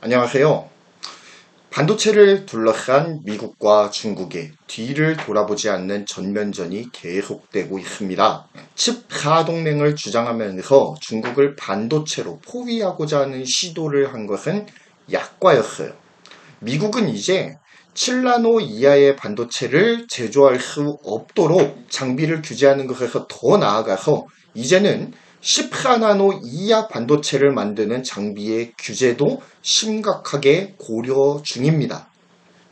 안녕하세요. 반도체를 둘러싼 미국과 중국의 뒤를 돌아보지 않는 전면전이 계속되고 있습니다. 칩 4동맹을 주장하면서 중국을 반도체로 포위하고자 하는 시도를 한 것은 약과였어요. 미국은 이제 7나노 이하의 반도체를 제조할 수 없도록 장비를 규제하는 것에서 더 나아가서 이제는 14나노 이하 반도체를 만드는 장비의 규제도 심각하게 고려 중입니다.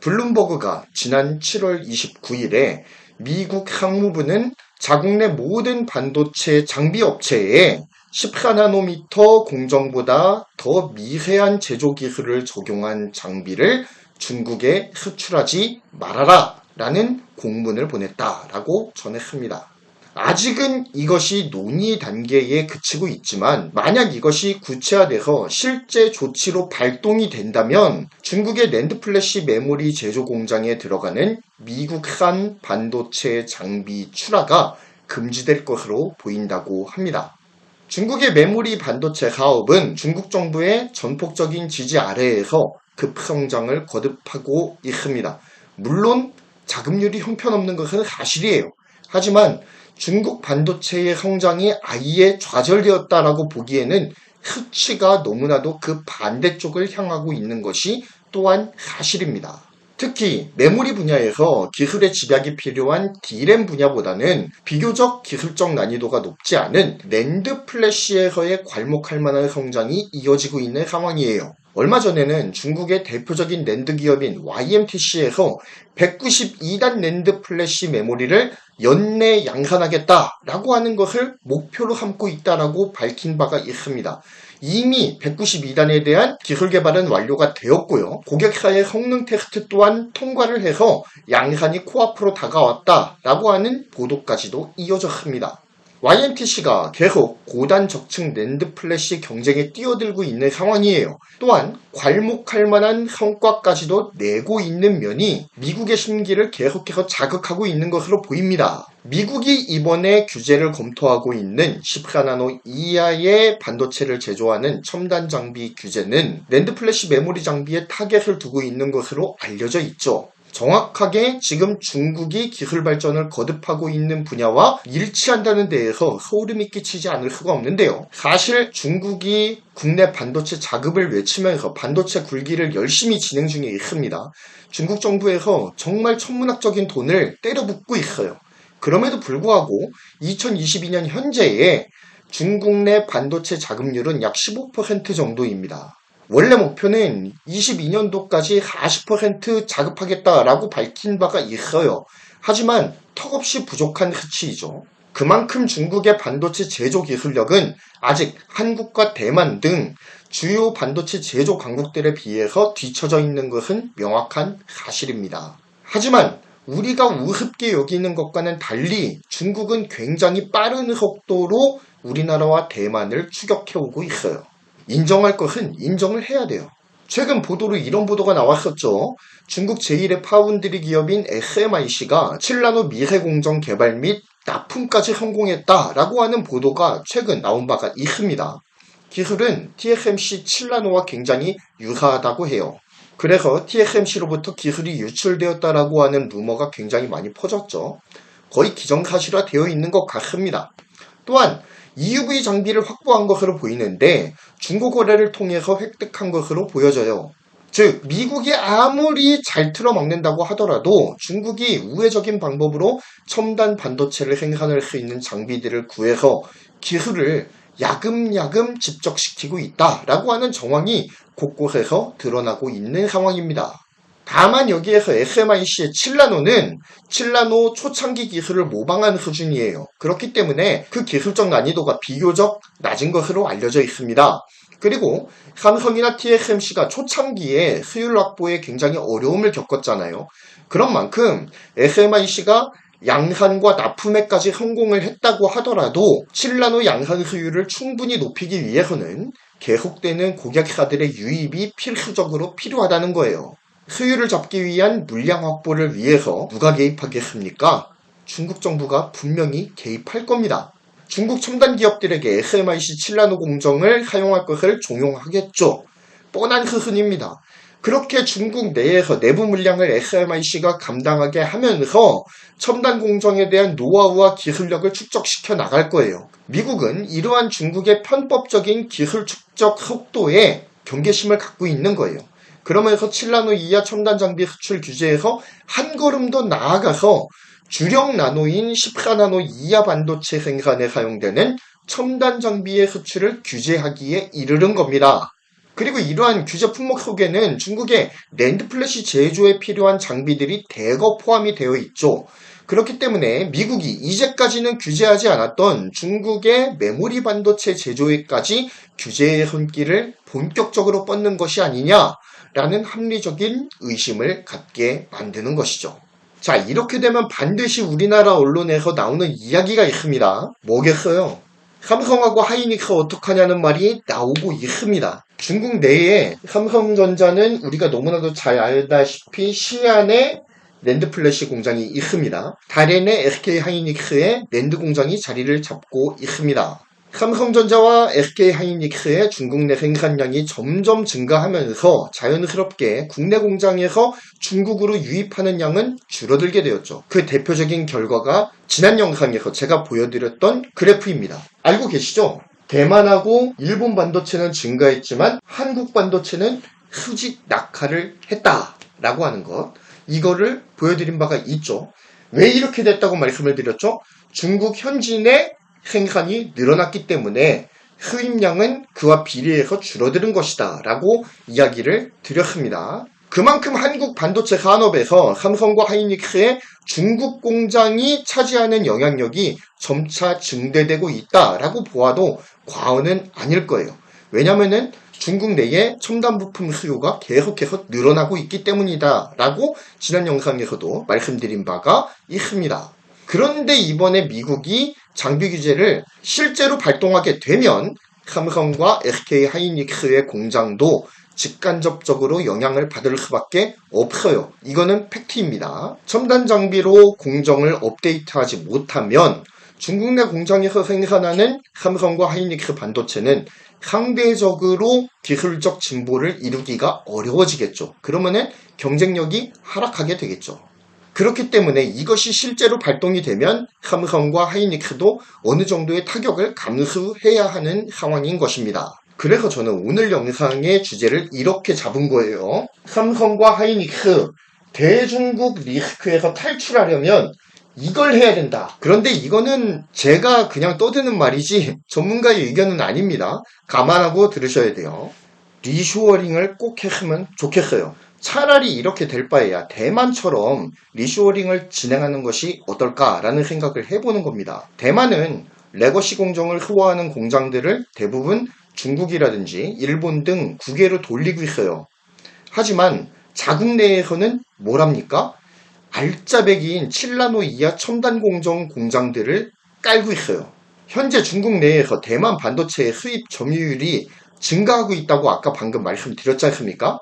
블룸버그가 지난 7월 29일에 미국 상무부는 자국 내 모든 반도체 장비 업체에 14나노미터 공정보다 더 미세한 제조 기술을 적용한 장비를 중국에 수출하지 말아라 라는 공문을 보냈다라고 전했습니다. 아직은 이것이 논의 단계에 그치고 있지만 만약 이것이 구체화돼서 실제 조치로 발동이 된다면 중국의 낸드 플래시 메모리 제조 공장에 들어가는 미국산 반도체 장비 출하가 금지될 것으로 보인다고 합니다. 중국의 메모리 반도체 사업은 중국 정부의 전폭적인 지지 아래에서 급성장을 거듭하고 있습니다. 물론 자금률이 형편없는 것은 사실이에요. 하지만 중국 반도체의 성장이 아예 좌절되었다라고 보기에는 수치가 너무나도 그 반대쪽을 향하고 있는 것이 또한 사실입니다. 특히 메모리 분야에서 기술의 집약이 필요한 D램 분야보다는 비교적 기술적 난이도가 높지 않은 낸드 플래시에서의 괄목할 만한 성장이 이어지고 있는 상황이에요. 얼마 전에는 중국의 대표적인 낸드 기업인 YMTC에서 192단 낸드 플래시 메모리를 연내 양산하겠다라고 하는 것을 목표로 삼고 있다라고 밝힌 바가 있습니다. 이미 192단에 대한 기술 개발은 완료가 되었고요. 고객사의 성능 테스트 또한 통과를 해서 양산이 코앞으로 다가왔다라고 하는 보도까지도 이어졌습니다. YMTC가 계속 고단 적층 낸드 플래시 경쟁에 뛰어들고 있는 상황이에요. 또한 괄목할 만한 성과까지도 내고 있는 면이 미국의 심기를 계속해서 자극하고 있는 것으로 보입니다. 미국이 이번에 규제를 검토하고 있는 14나노 이하의 반도체를 제조하는 첨단 장비 규제는 낸드 플래시 메모리 장비에 타겟을 두고 있는 것으로 알려져 있죠. 정확하게 지금 중국이 기술 발전을 거듭하고 있는 분야와 일치한다는 데에서 소름이 끼치지 않을 수가 없는데요. 사실 중국이 국내 반도체 자급을 외치면서 반도체 굴기를 열심히 진행 중에 있습니다. 중국 정부에서 정말 천문학적인 돈을 때려붓고 있어요. 그럼에도 불구하고 2022년 현재의 중국 내 반도체 자급률은 약 15% 정도입니다. 원래 목표는 22년도까지 40% 자급하겠다라고 밝힌 바가 있어요. 하지만 턱없이 부족한 수치이죠. 그만큼 중국의 반도체 제조 기술력은 아직 한국과 대만 등 주요 반도체 제조 강국들에 비해서 뒤처져 있는 것은 명확한 사실입니다. 하지만 우리가 우습게 여기는 것과는 달리 중국은 굉장히 빠른 속도로 우리나라와 대만을 추격해오고 있어요. 인정할 것은 인정을 해야 돼요. 최근 보도로 이런 보도가 나왔었죠. 중국 제1의 파운드리 기업인 SMIC가 7나노 미세 공정 개발 및 납품까지 성공했다라고 하는 보도가 최근 나온 바가 있습니다. 기술은 TSMC 7나노와 굉장히 유사하다고 해요. 그래서 TSMC로부터 기술이 유출되었다라고 하는 루머가 굉장히 많이 퍼졌죠. 거의 기정사실화되어 있는 것 같습니다. 또한 EUV 장비를 확보한 것으로 보이는데 중고 거래를 통해서 획득한 것으로 보여져요. 즉 미국이 아무리 잘 틀어막는다고 하더라도 중국이 우회적인 방법으로 첨단 반도체를 생산할 수 있는 장비들을 구해서 기술을 야금야금 집적시키고 있다라고 하는 정황이 곳곳에서 드러나고 있는 상황입니다. 다만 여기에서 SMIC의 7나노는 7나노 초창기 기술을 모방한 수준이에요. 그렇기 때문에 그 기술적 난이도가 비교적 낮은 것으로 알려져 있습니다. 그리고 삼성이나 TSMC가 초창기에 수율 확보에 굉장히 어려움을 겪었잖아요. 그런 만큼 SMIC가 양산과 납품에까지 성공을 했다고 하더라도 7나노 양산 수율을 충분히 높이기 위해서는 계속되는 고객사들의 유입이 필수적으로 필요하다는 거예요. 수율을 잡기 위한 물량 확보를 위해서 누가 개입하겠습니까? 중국 정부가 분명히 개입할 겁니다. 중국 첨단 기업들에게 SMIC 7나노 공정을 사용할 것을 종용하겠죠. 뻔한 흐흔입니다. 그렇게 중국 내에서 내부 물량을 SMIC가 감당하게 하면서 첨단 공정에 대한 노하우와 기술력을 축적시켜 나갈 거예요. 미국은 이러한 중국의 편법적인 기술 축적 속도에 경계심을 갖고 있는 거예요. 그러면서 7나노 이하 첨단 장비 수출 규제에서 한 걸음 더 나아가서 주력 나노인 14나노 이하 반도체 생산에 사용되는 첨단 장비의 수출을 규제하기에 이르는 겁니다. 그리고 이러한 규제 품목 속에는 중국의 낸드 플래시 제조에 필요한 장비들이 대거 포함이 되어 있죠. 그렇기 때문에 미국이 이제까지는 규제하지 않았던 중국의 메모리 반도체 제조에까지 규제의 손길을 본격적으로 뻗는 것이 아니냐라는 합리적인 의심을 갖게 만드는 것이죠. 자, 이렇게 되면 반드시 우리나라 언론에서 나오는 이야기가 있습니다. 뭐겠어요? 삼성하고 하이닉스 어떡하냐는 말이 나오고 있습니다. 중국 내에 삼성전자는 우리가 너무나도 잘 알다시피 시안에 낸드 플래시 공장이 있습니다. 다롄의 SK 하이닉스의 낸드 공장이 자리를 잡고 있습니다. 삼성전자와 SK 하이닉스의 중국 내 생산량이 점점 증가하면서 자연스럽게 국내 공장에서 중국으로 유입하는 양은 줄어들게 되었죠. 그 대표적인 결과가 지난 영상에서 제가 보여드렸던 그래프입니다. 알고 계시죠? 대만하고 일본 반도체는 증가했지만 한국 반도체는 수직 낙하를 했다라고 하는 것. 이거를 보여드린 바가 있죠. 왜 이렇게 됐다고 말씀을 드렸죠? 중국 현지내 생산이 늘어났기 때문에 수입량은 그와 비례해서 줄어드는 것이다 라고 이야기를 드렸습니다. 그만큼 한국 반도체 산업에서 삼성과 하이닉스의 중국 공장이 차지하는 영향력이 점차 증대되고 있다라고 보아도 과언은 아닐 거예요. 왜냐면은 중국 내에 첨단 부품 수요가 계속해서 늘어나고 있기 때문이다 라고 지난 영상에서도 말씀드린 바가 있습니다. 그런데 이번에 미국이 장비 규제를 실제로 발동하게 되면 삼성과 SK 하이닉스의 공장도 직간접적으로 영향을 받을 수밖에 없어요. 이거는 팩트입니다. 첨단 장비로 공정을 업데이트하지 못하면 중국 내 공장에서 생산하는 삼성과 하이닉스 반도체는 상대적으로 기술적 진보를 이루기가 어려워지겠죠. 그러면은 경쟁력이 하락하게 되겠죠. 그렇기 때문에 이것이 실제로 발동이 되면 삼성과 하이닉스도 어느 정도의 타격을 감수해야 하는 상황인 것입니다. 그래서 저는 오늘 영상의 주제를 이렇게 잡은 거예요. 삼성과 하이닉스, 대중국 리스크에서 탈출하려면 이걸 해야 된다. 그런데 이거는 제가 그냥 떠드는 말이지 전문가의 의견은 아닙니다. 감안하고 들으셔야 돼요. 리쇼어링을 꼭 했으면 좋겠어요. 차라리 이렇게 될 바에야 대만처럼 리쇼어링을 진행하는 것이 어떨까라는 생각을 해보는 겁니다. 대만은 레거시 공정을 흡수하는 공장들을 대부분 중국이라든지 일본 등 국외로 돌리고 있어요. 하지만 자국 내에서는 뭐랍니까? 알짜배기인 7나노 이하 첨단 공정 공장들을 깔고 있어요. 현재 중국 내에서 대만 반도체의 수입 점유율이 증가하고 있다고 아까 방금 말씀드렸지 않습니까?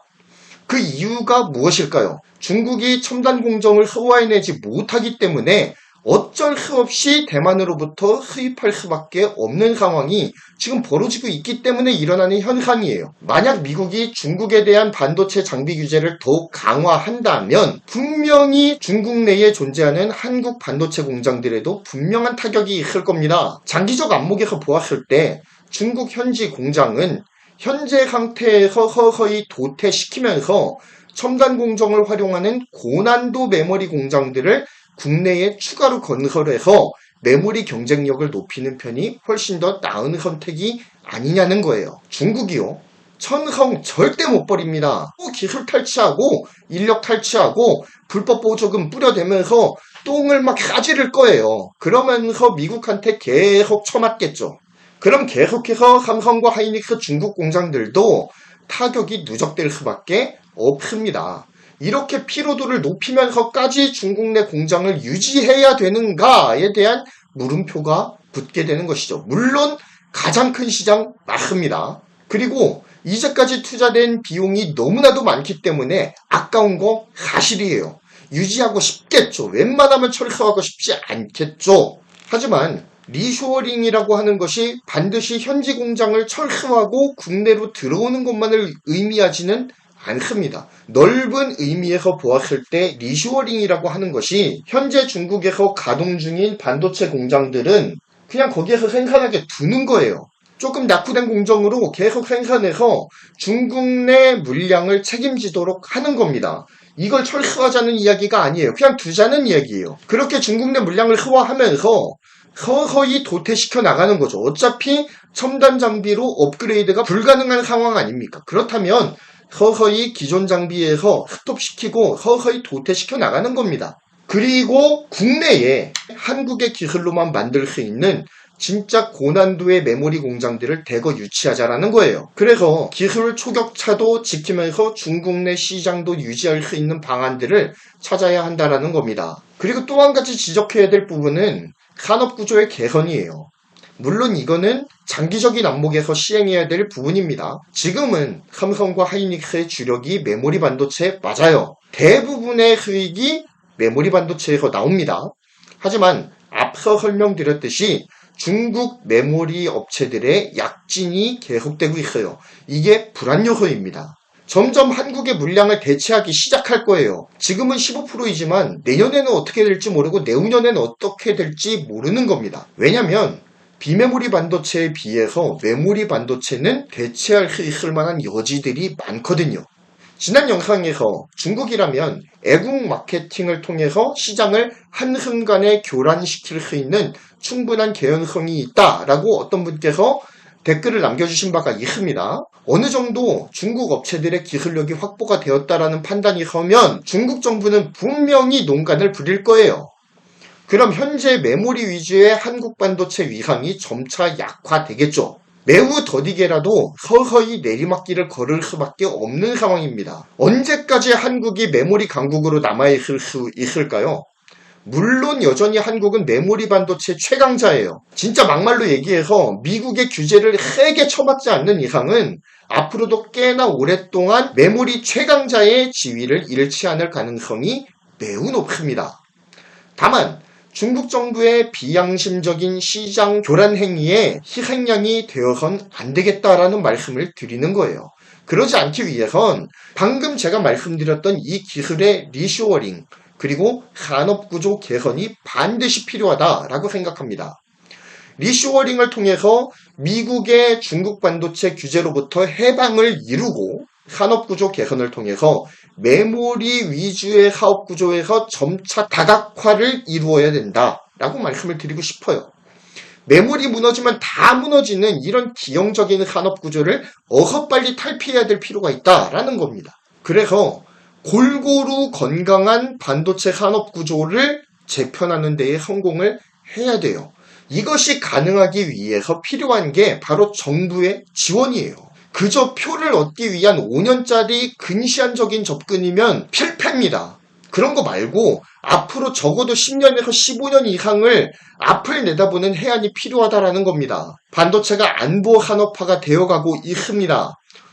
그 이유가 무엇일까요? 중국이 첨단 공정을 소화해내지 못하기 때문에 어쩔 수 없이 대만으로부터 수입할 수밖에 없는 상황이 지금 벌어지고 있기 때문에 일어나는 현상이에요. 만약 미국이 중국에 대한 반도체 장비 규제를 더욱 강화한다면 분명히 중국 내에 존재하는 한국 반도체 공장들에도 분명한 타격이 있을 겁니다. 장기적 안목에서 보았을 때 중국 현지 공장은 현재 상태에서 서서히 도태시키면서 첨단 공정을 활용하는 고난도 메모리 공장들을 국내에 추가로 건설해서 메모리 경쟁력을 높이는 편이 훨씬 더 나은 선택이 아니냐는 거예요. 중국이요. 천성 절대 못 버립니다. 또 기술 탈취하고 인력 탈취하고 불법 보조금 뿌려대면서 똥을 막 싸지를 거예요. 그러면서 미국한테 계속 쳐맞겠죠. 그럼 계속해서 삼성과 하이닉스 중국 공장들도 타격이 누적될 수밖에 없습니다. 이렇게 피로도를 높이면서까지 중국 내 공장을 유지해야 되는가에 대한 물음표가 붙게 되는 것이죠. 물론 가장 큰 시장 맞습니다. 그리고 이제까지 투자된 비용이 너무나도 많기 때문에 아까운 거 사실이에요. 유지하고 싶겠죠. 웬만하면 철수하고 싶지 않겠죠. 하지만 리쇼어링이라고 하는 것이 반드시 현지 공장을 철수하고 국내로 들어오는 것만을 의미하지는 않습니다. 넓은 의미에서 보았을 때 리쇼어링이라고 하는 것이 현재 중국에서 가동 중인 반도체 공장들은 그냥 거기에서 생산하게 두는 거예요. 조금 낙후된 공정으로 계속 생산해서 중국 내 물량을 책임지도록 하는 겁니다. 이걸 철수하자는 이야기가 아니에요. 그냥 두자는 이야기예요. 그렇게 중국 내 물량을 소화하면서 서서히 도태시켜 나가는 거죠. 어차피 첨단 장비로 업그레이드가 불가능한 상황 아닙니까? 그렇다면 서서히 기존 장비에서 스톱시키고 서서히 도태시켜 나가는 겁니다. 그리고 국내에 한국의 기술로만 만들 수 있는 진짜 고난도의 메모리 공장들을 대거 유치하자라는 거예요. 그래서 기술 초격차도 지키면서 중국 내 시장도 유지할 수 있는 방안들을 찾아야 한다라는 겁니다. 그리고 또 한 가지 지적해야 될 부분은 산업구조의 개선이에요. 물론 이거는 장기적인 안목에서 시행해야 될 부분입니다. 지금은 삼성과 하이닉스의 주력이 메모리 반도체 맞아요. 대부분의 수익이 메모리 반도체에서 나옵니다. 하지만 앞서 설명드렸듯이 중국 메모리 업체들의 약진이 계속되고 있어요. 이게 불안 요소입니다. 점점 한국의 물량을 대체하기 시작할 거예요. 지금은 15%이지만 내년에는 어떻게 될지 모르고 내후년에는 어떻게 될지 모르는 겁니다. 왜냐면 비메모리 반도체에 비해서 메모리 반도체는 대체할 수 있을 만한 여지들이 많거든요. 지난 영상에서 중국이라면 애국 마케팅을 통해서 시장을 한순간에 교란시킬 수 있는 충분한 개연성이 있다라고 어떤 분께서 댓글을 남겨주신 바가 있습니다. 어느 정도 중국 업체들의 기술력이 확보가 되었다라는 판단이 서면 중국 정부는 분명히 농간을 부릴 거예요. 그럼 현재 메모리 위주의 한국 반도체 위상이 점차 약화되겠죠. 매우 더디게라도 서서히 내리막길을 걸을 수밖에 없는 상황입니다. 언제까지 한국이 메모리 강국으로 남아있을 수 있을까요? 물론 여전히 한국은 메모리 반도체 최강자예요. 진짜 막말로 얘기해서 미국의 규제를 세게 쳐맞지 않는 이상은 앞으로도 꽤나 오랫동안 메모리 최강자의 지위를 잃지 않을 가능성이 매우 높습니다. 다만 중국 정부의 비양심적인 시장 교란 행위에 희생양이 되어선 안 되겠다라는 말씀을 드리는 거예요. 그러지 않기 위해선 방금 제가 말씀드렸던 이 기술의 리쇼어링 그리고 산업구조 개선이 반드시 필요하다라고 생각합니다. 리쇼어링을 통해서 미국의 중국 반도체 규제로부터 해방을 이루고 산업구조 개선을 통해서 메모리 위주의 사업구조에서 점차 다각화를 이루어야 된다라고 말씀을 드리고 싶어요. 메모리 무너지면 다 무너지는 이런 기형적인 산업구조를 어서 빨리 탈피해야 될 필요가 있다라는 겁니다. 그래서 골고루 건강한 반도체 산업구조를 재편하는 데에 성공을 해야 돼요. 이것이 가능하기 위해서 필요한 게 바로 정부의 지원이에요. 그저 표를 얻기 위한 5년짜리 근시안적인 접근이면 필패입니다. 그런 거 말고 앞으로 적어도 10년에서 15년 이상을 앞을 내다보는 해안이 필요하다라는 겁니다. 반도체가 안보 산업화가 되어가고 있습니다.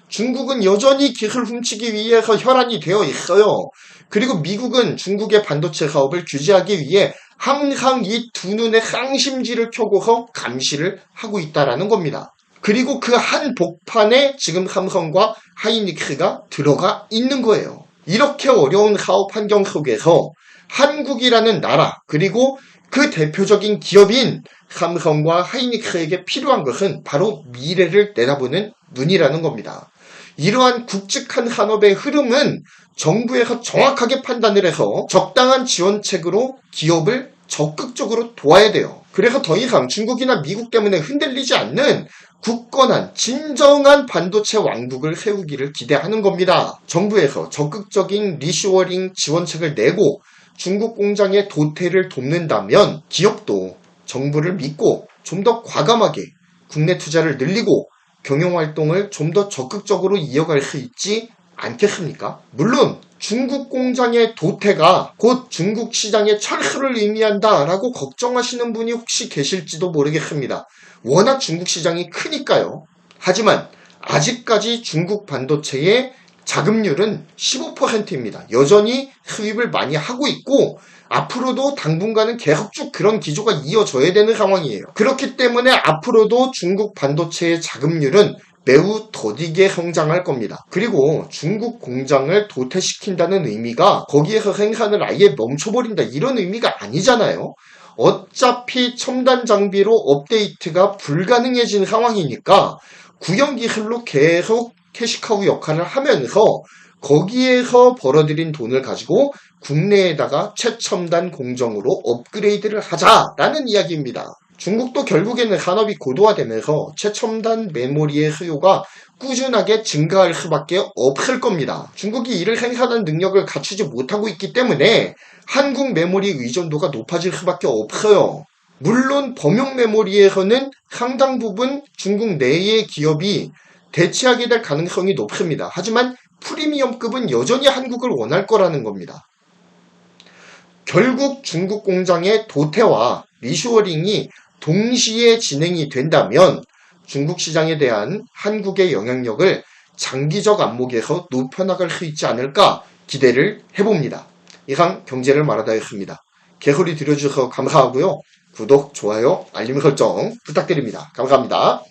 중국은 여전히 기술 훔치기 위해서 혈안이 되어 있어요. 그리고 미국은 중국의 반도체 사업을 규제하기 위해 항상 이 두 눈에 쌍심지를 켜고서 감시를 하고 있다라는 겁니다. 그리고 그 한 복판에 지금 삼성과 하이닉스가 들어가 있는 거예요. 이렇게 어려운 사업 환경 속에서 한국이라는 나라 그리고 그 대표적인 기업인 삼성과 하이닉스에게 필요한 것은 바로 미래를 내다보는 눈이라는 겁니다. 이러한 굵직한 산업의 흐름은 정부에서 정확하게 판단을 해서 적당한 지원책으로 기업을 적극적으로 도와야 돼요. 그래서 더 이상 중국이나 미국 때문에 흔들리지 않는 굳건한 진정한 반도체 왕국을 세우기를 기대하는 겁니다. 정부에서 적극적인 리쇼어링 지원책을 내고 중국 공장의 도태를 돕는다면 기업도 정부를 믿고 좀 더 과감하게 국내 투자를 늘리고 경영활동을 좀 더 적극적으로 이어갈 수 있지 않겠습니까? 물론 중국 공장의 도태가 곧 중국 시장의 철수를 의미한다라고 걱정하시는 분이 혹시 계실지도 모르겠습니다. 워낙 중국 시장이 크니까요. 하지만 아직까지 중국 반도체의 자금률은 15%입니다. 여전히 수입을 많이 하고 있고 앞으로도 당분간은 계속 쭉 그런 기조가 이어져야 되는 상황이에요. 그렇기 때문에 앞으로도 중국 반도체의 자금률은 매우 더디게 성장할 겁니다. 그리고 중국 공장을 도태시킨다는 의미가 거기에서 생산을 아예 멈춰버린다 이런 의미가 아니잖아요. 어차피 첨단 장비로 업데이트가 불가능해진 상황이니까 구형 기술로 계속 캐시카우 역할을 하면서 거기에서 벌어들인 돈을 가지고 국내에다가 최첨단 공정으로 업그레이드를 하자라는 이야기입니다. 중국도 결국에는 산업이 고도화되면서 최첨단 메모리의 수요가 꾸준하게 증가할 수밖에 없을 겁니다. 중국이 이를 생산하는 능력을 갖추지 못하고 있기 때문에 한국 메모리 의존도가 높아질 수밖에 없어요. 물론 범용 메모리에서는 상당 부분 중국 내의 기업이 대체하게 될 가능성이 높습니다. 하지만 프리미엄급은 여전히 한국을 원할 거라는 겁니다. 결국 중국 공장의 도태와 리쇼어링이 동시에 진행이 된다면 중국 시장에 대한 한국의 영향력을 장기적 안목에서 높여나갈 수 있지 않을까 기대를 해봅니다. 이상 경제를 말하다였습니다. 개소리 들어주셔서 감사하고요. 구독, 좋아요, 알림 설정 부탁드립니다. 감사합니다.